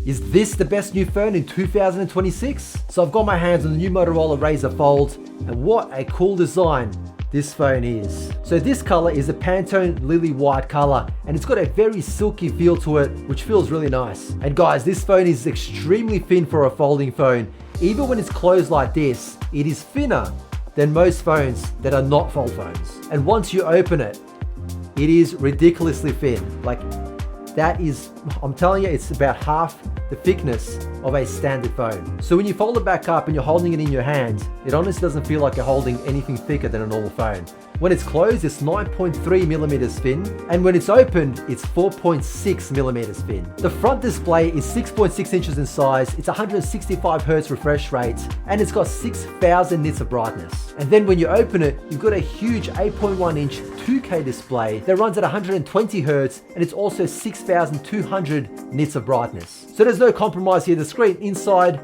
Is this the best new phone in 2026? So I've got my hands on the new Motorola Razr Fold, and what a cool design this phone is. So this color is a Pantone lily white color, and it's got a very silky feel to it, which feels really nice. And guys, this phone is extremely thin for a folding phone. Even when it's closed like this, it is thinner than most phones that are not fold phones. And once you open it, it is ridiculously thin. Like, that is, I'm telling you, it's about half the thickness of a standard phone. So when you fold it back up and you're holding it in your hand, it honestly doesn't feel like you're holding anything thicker than a normal phone. When it's closed, it's 9.3 millimeters thin, and when it's opened, it's 4.6 millimeters thin. The front display is 6.6 inches in size, it's 165 Hz refresh rate, and it's got 6,000 nits of brightness. And then when you open it, you've got a huge 8.1 inch 2K display that runs at 120 Hz, and it's also 6,200 nits of brightness. So there's no compromise here. The screen inside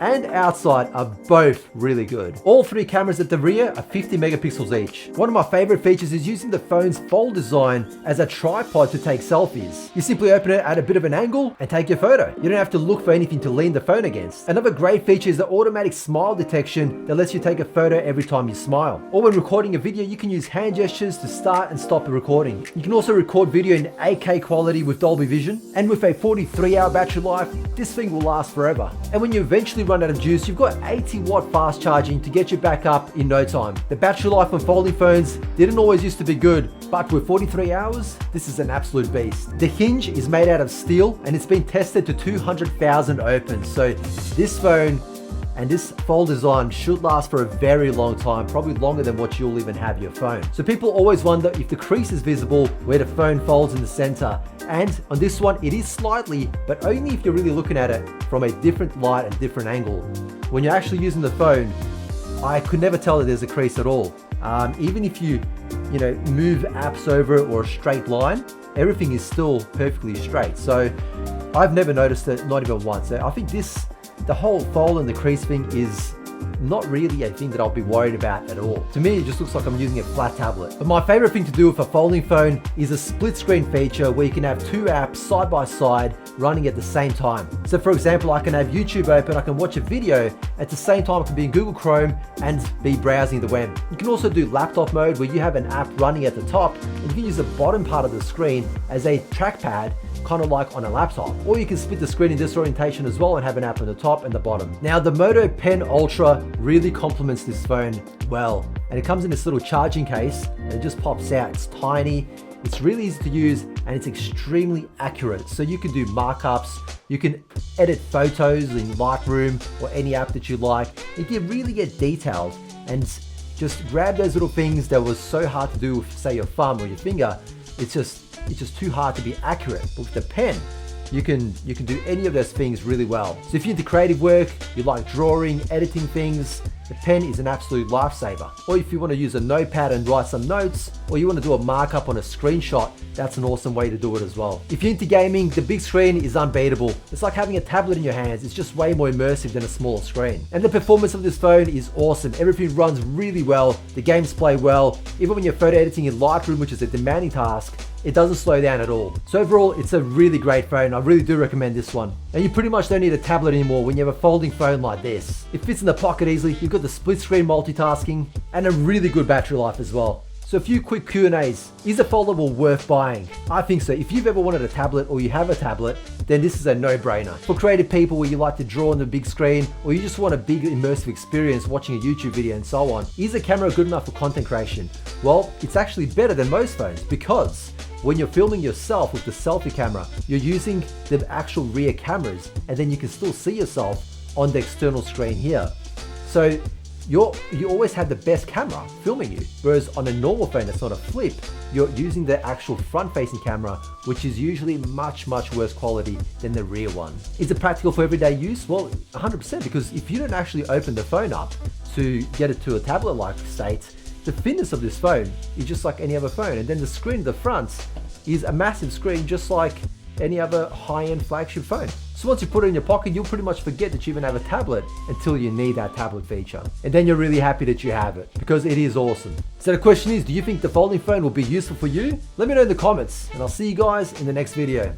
and outside are both really good. All three cameras at the rear are 50 megapixels each. One of my favorite features is using the phone's fold design as a tripod to take selfies. You simply open it at a bit of an angle and take your photo. You don't have to look for anything to lean the phone against. Another great feature is the automatic smile detection that lets you take a photo every time you smile. Or when recording a video, you can use hand gestures to start and stop the recording. You can also record video in 8K quality with Dolby Vision. And with a 43-hour battery life, this thing will last forever. And when you eventually run out of juice, you've got 80-watt fast charging to get you back up in no time. The battery life on folding phones didn't always used to be good, but with 43 hours, this is an absolute beast. The hinge is made out of steel, and it's been tested to 200,000 opens. So this phone and this fold design should last for a very long time, probably longer than what you'll even have your phone. So people always wonder if the crease is visible where the phone folds in the center. And on this one, it is slightly, but only if you're really looking at it from a different light and different angle. When you're actually using the phone, I could never tell that there's a crease at all. Even if you move apps over it or a straight line, everything is still perfectly straight. So I've never noticed it, not even once. So I think the whole fold and the crease thing is not really a thing that I'll be worried about at all. To me, it just looks like I'm using a flat tablet. But my favorite thing to do with a folding phone is a split screen feature where you can have two apps side by side running at the same time. So for example, I can have YouTube open, I can watch a video, at the same time I can be in Google Chrome and be browsing the web. You can also do laptop mode where you have an app running at the top and you can use the bottom part of the screen as a trackpad, kind of like on a laptop. Or you can split the screen in this orientation as well and have an app on the top and the bottom. Now the Moto Pen Ultra really complements this phone well. And it comes in this little charging case and it just pops out. It's tiny, it's really easy to use, and it's extremely accurate. So you can do markups, you can edit photos in Lightroom or any app that you like. You can really get detailed and just grab those little things that was so hard to do with, say, your thumb or your finger. It's just too hard to be accurate. But with the pen, you can do any of those things really well. So if you're into creative work, you like drawing, editing things, the pen is an absolute lifesaver. Or if you want to use a notepad and write some notes, or you want to do a markup on a screenshot, that's an awesome way to do it as well. If you're into gaming, the big screen is unbeatable. It's like having a tablet in your hands. It's just way more immersive than a smaller screen. And the performance of this phone is awesome. Everything runs really well. The games play well. Even when you're photo editing in Lightroom, which is a demanding task, it doesn't slow down at all. So overall, it's a really great phone. I really do recommend this one. And you pretty much don't need a tablet anymore when you have a folding phone like this. It fits in the pocket easily. You've got the split screen multitasking and a really good battery life as well. So a few quick Q&As. Is a foldable worth buying? I think so. If you've ever wanted a tablet or you have a tablet, then this is a no-brainer. For creative people where you like to draw on the big screen or you just want a big immersive experience watching a YouTube video and so on, is a camera good enough for content creation? Well, it's actually better than most phones because when you're filming yourself with the selfie camera, you're using the actual rear cameras and then you can still see yourself on the external screen here. So you always have the best camera filming you. Whereas on a normal phone that's not a flip, you're using the actual front-facing camera, which is usually much worse quality than the rear one. Is it practical for everyday use? Well, 100%, because if you don't actually open the phone up to get it to a tablet-like state, the thinness of this phone is just like any other phone. And then the screen at the front is a massive screen, just like any other high-end flagship phone. So once you put it in your pocket, you'll pretty much forget that you even have a tablet until you need that tablet feature. And then you're really happy that you have it because it is awesome. So the question is, do you think the folding phone will be useful for you? Let me know in the comments and I'll see you guys in the next video.